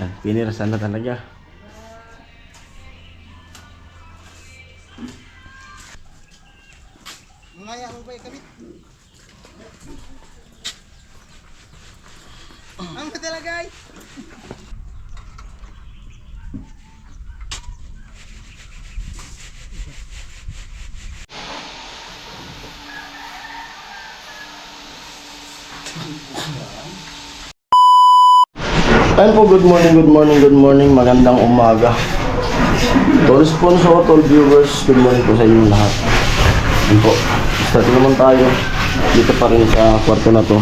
Yan, pinirasan na talaga. Ngaya mo ba kami? Ang talaga ay. Ayun po, good morning, magandang umaga. Tol sponsor, tol viewers, good morning po sa inyong lahat. Ayun po, start naman tayo. Dito pa rin sa kwarto na to.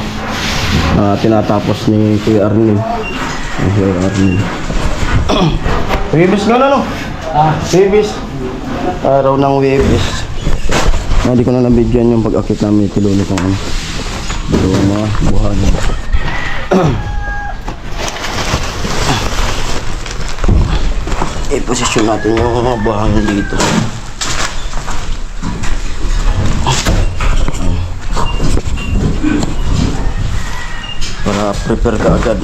Tinatapos ni Kuya Arnel. Kuya Arnel. Webis nga na no? Webis. Araw ng Webis. Hindi ko na nabidyan yung pag-akit namin tilulo kong ano. Ito ang mga buhanin. I-posisyon natin yung mga buhangin dito. Para prepare ka agad.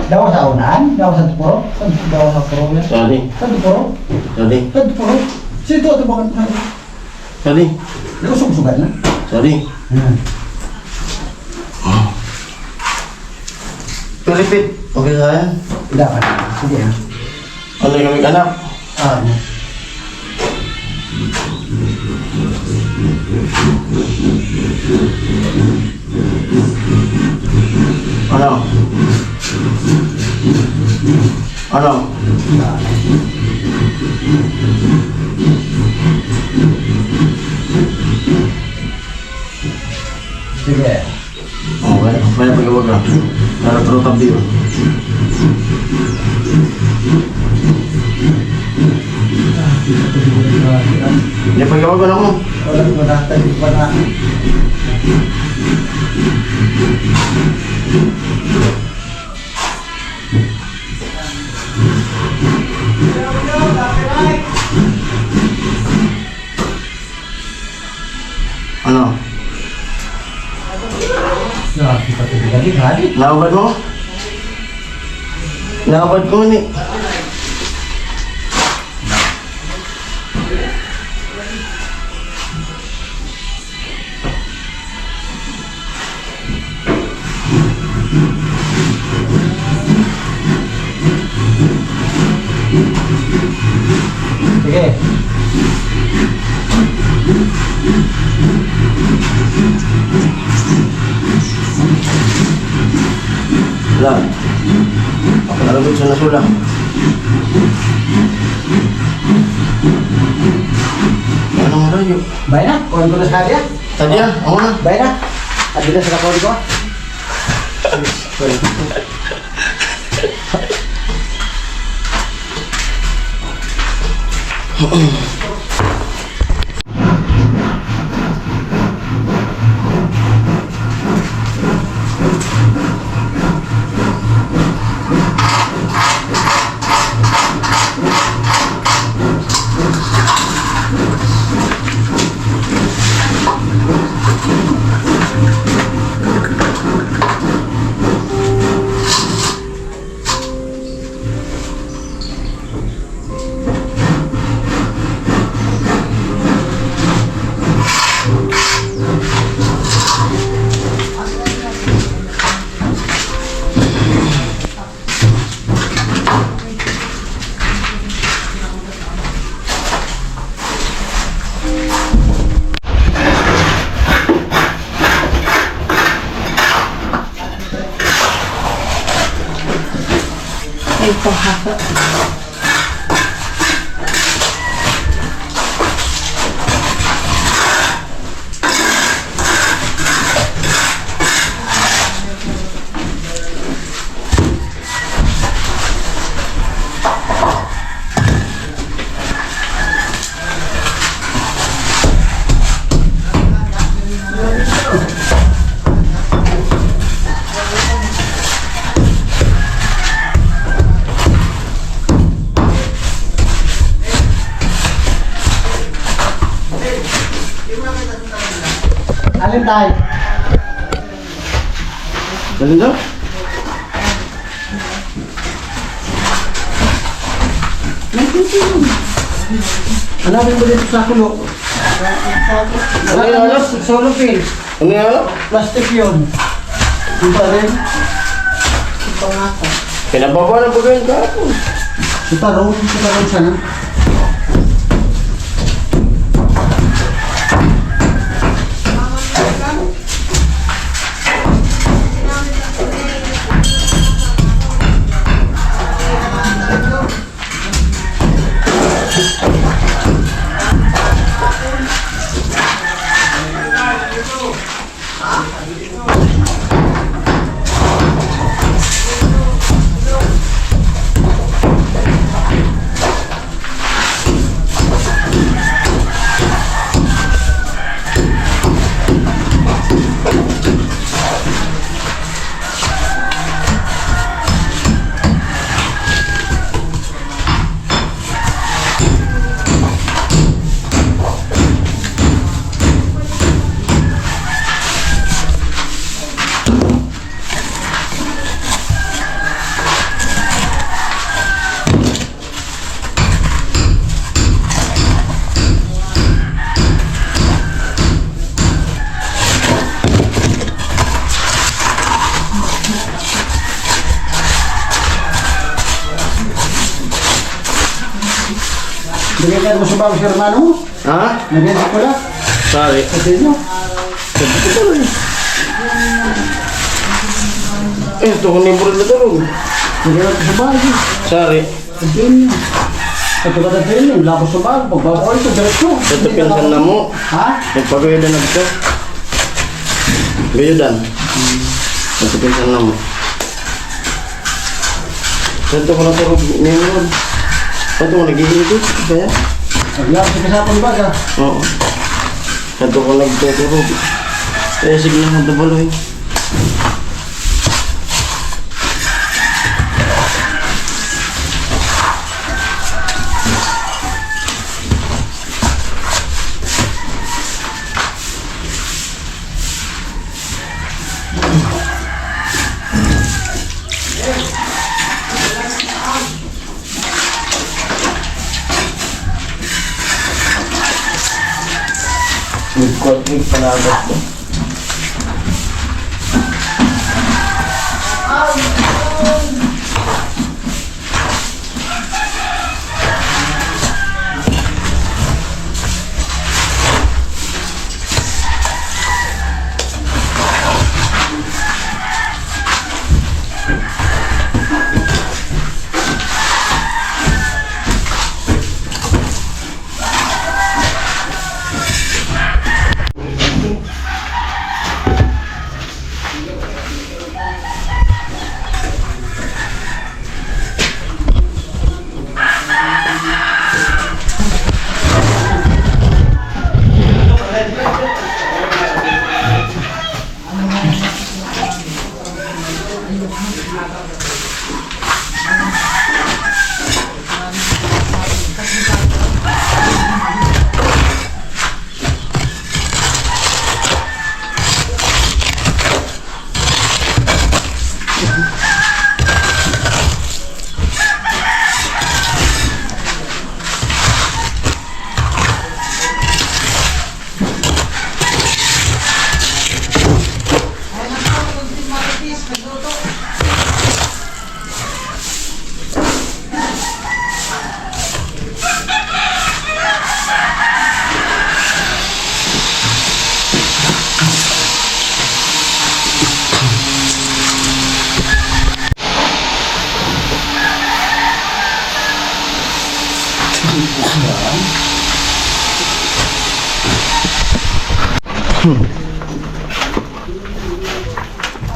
Daw sa unahan? Daw sa Tupuro? Daw sa Tupuro yan? Sorry. Sa Tupuro? Sorry. Sa Tupuro? Sino ito bakit na? Sorry. Daw sumusugan na? Sorry. Repeat. Okay kaya? Tidak pa na. Sige na. Ano yung kaming anak? Ano? Ano? Sige. Okay, may pag-iwag lang. Para true tabi yun. May pag-iwag lang mo. Walang matatalit pa na. Ano? Kita lagi hari. Nakabad mo? Nakabad ko ni. Sige. Wala. Nakalabot sa nasula. Anong rayo? Baik na. Kuhan ko na sa kanya. Tadi ya, ako na. Baik na. At dito sa kapawin ko. Ito haka. Alin tayo? Dali na? Hanapin mo dito sa kulo. Ano yung ano? Solo pills. Ano yung ano? Plastic yun. Di ba rin? Ito nga to. Pinababa na ba ganyan kahapon? Siya na. Bigyan mo sa bago si Romano? Ha? Nagyan ko lang. Sorry. Kasi nyo. Sabi ko tuloy. Ito ko ni Bro na tulog. Bigyan mo sa bago. Sorry. Kasi nyo. Ito ka natin yun. Lapos sa bago. Pagbabaw ito. Diretso. Ito pinsan na mo. Ha? Nagpagayudan na ito. Gayudan. Ito pinsan na mo. Ito ko na tulog ngayon. Ito ko nag-iigit. Kaya? Lapos sa kasapang baga. Oo. Ito ko nagtutulog. Kaya sige na magdabaloy. Nag-quadrig palagas ko.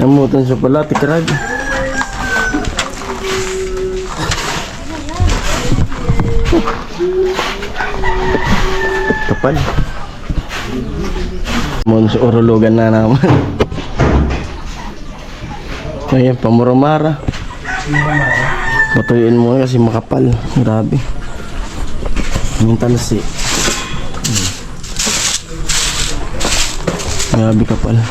Namutan siya pala, tikrag. Kapal. Monso orologan na naman. Ayan, pamuramara. Matuyuin mo kasi makapal. Grabe. Yung tansi. Grabe kapal.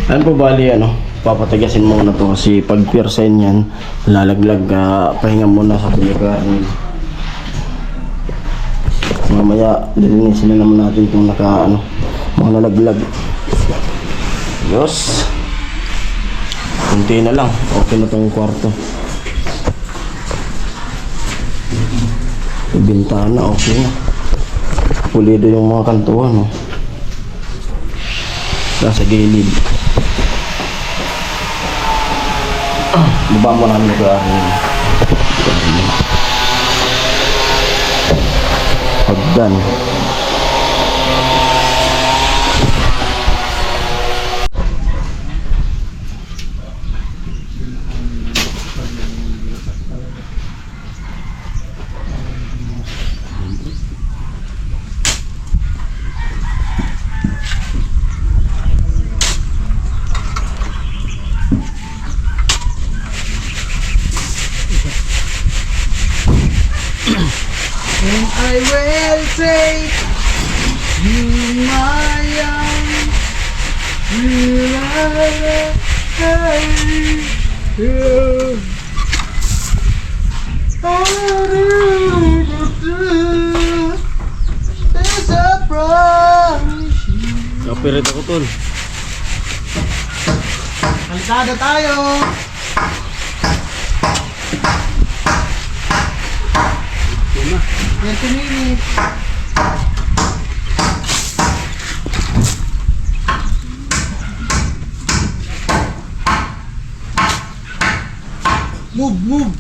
Ano po bali papatagasin muna to kasi pag piercing yan, lalaglag pahinga muna sa piligaran. Mamaya lilinisin na naman natin kung mga nalaglag. Diyos. Kunti na lang, okay na tong kwarto. Yung bintana, okay na. Pulido yung mga kantuan, nasa gilid. Baba mo namin ito hagdan. I will take you, my young, there's a promise. Kapirit ako tol. Kalsada tayo. 20 minutes. Move.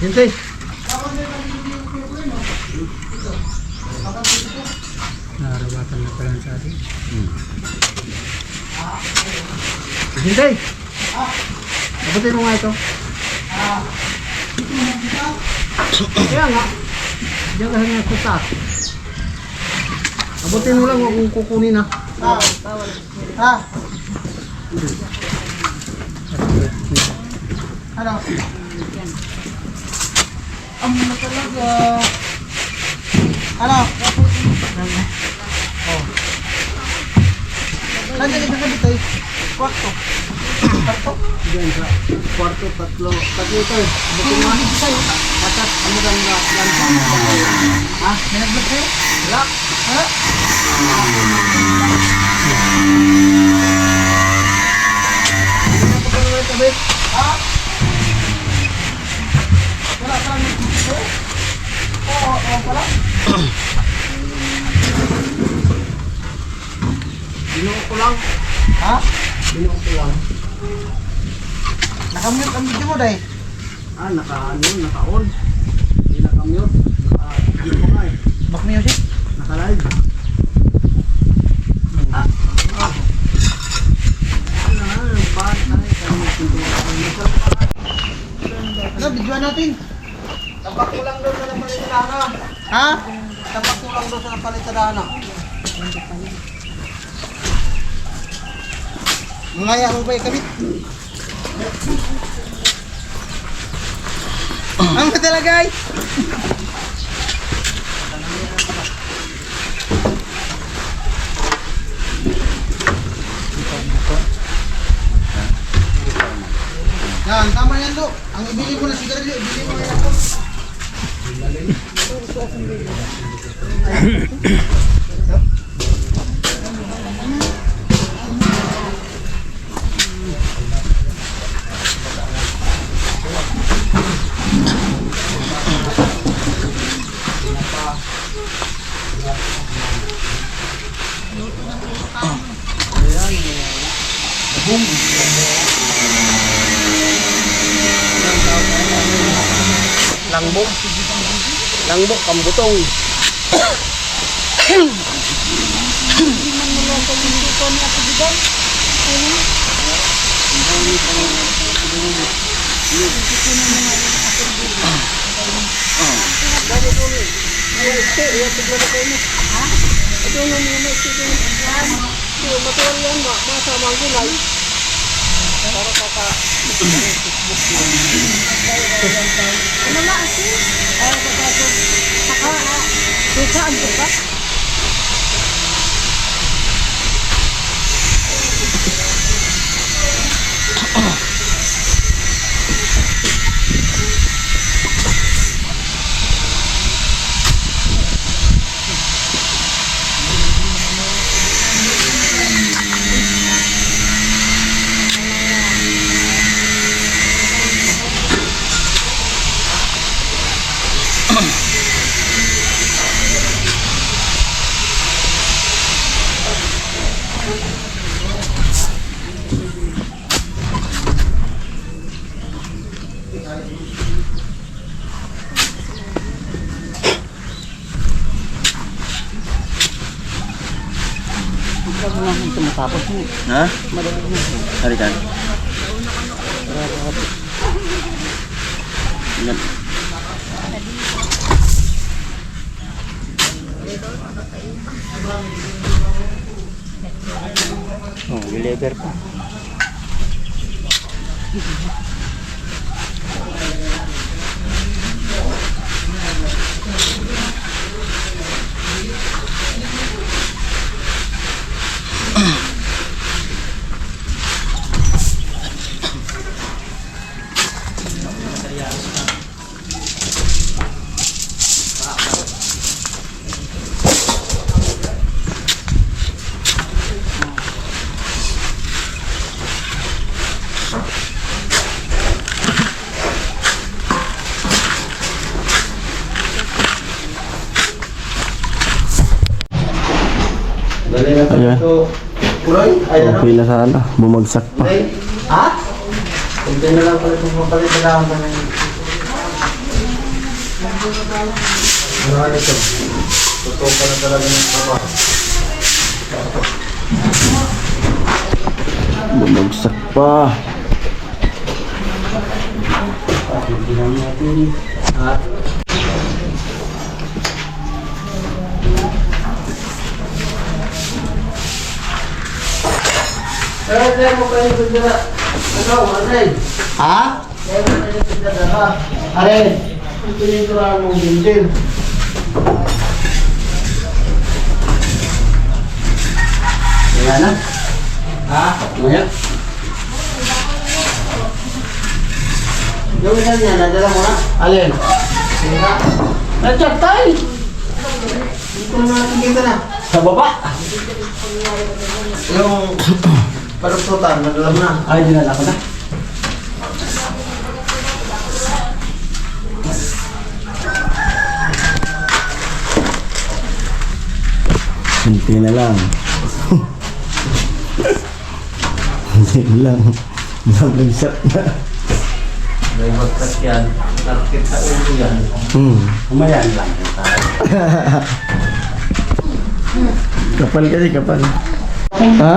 Hintay. Narawatan na pala sa atin. Hintay. Abutin mo nga ito. Kaya nga. Diyan ka nga kuta. Abutin mo lang kung kukunin na. Ano? Ang na talaga. Ano? Oh. Nandiyan ito dito eh. Kwarto. Kwarto? Diyan sa kwarto, tatlo. Tatlo ito eh. Bukin mo. Atat, ano lang na lansa. Ha? May nag-vlog kayo? Wala. Ha? Ha? Wala ka lang dito? Oo, pala. Binuo ko lang. Ha? Binuo ko lang. Nakamute ang video mo, Day. Naka-on. Hindi naka-mute. Naka-video ko nga eh. Back music. Naka-live. Ano, videoan natin. Tapak ko lang doon sa napalitadana. Ha? Tapak ko lang doon sa napalitadana. Mangaya mo ba yung kabit? Ang talaga ay. Yan, tama yan do. Ang ibili mo na sigarilyo, ibili mo na yan ako. Langbok. Langbok, kambutong. Ha? Halikan. Oh, deliver pa. Ayan. Puloy? Okay na sana. Bumagsak pa. Ha? Hindi na lang pala itong mapalitadana pa ng... Ano ito? Totoo pa na talaga ng trabaho. Bumagsak pa. Tingnan natin. Ha? Sir, mo kayo dito. Ano, Aray? Ha? Sir, mo kayo dito. Aray, ang pininturahan mong dindin. Kaya na. Ha? Ngayon? Yung isa niya, nadala mo na? Alin? Sira. Na-chat tayo! Hindi ko naman nakikita na. Sa baba? Yung parututan, nadala mo na. Ay, dinala ko na. Hindi na lang. Hindi na lang. Nabagsak na. May bagtas yan. Nakit sa ulo yan. Umayan lang yung tayo. Kapal kasi, kapal. Ha?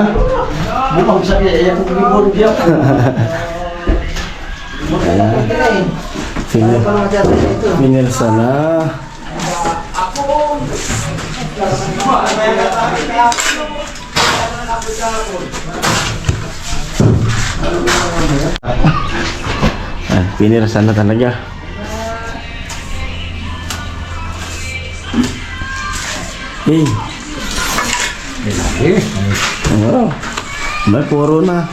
Bukang sabi, ayan kong libon diyan. Pinelsa na. Pinirasa na talaga. Eh. Oo. May puro na.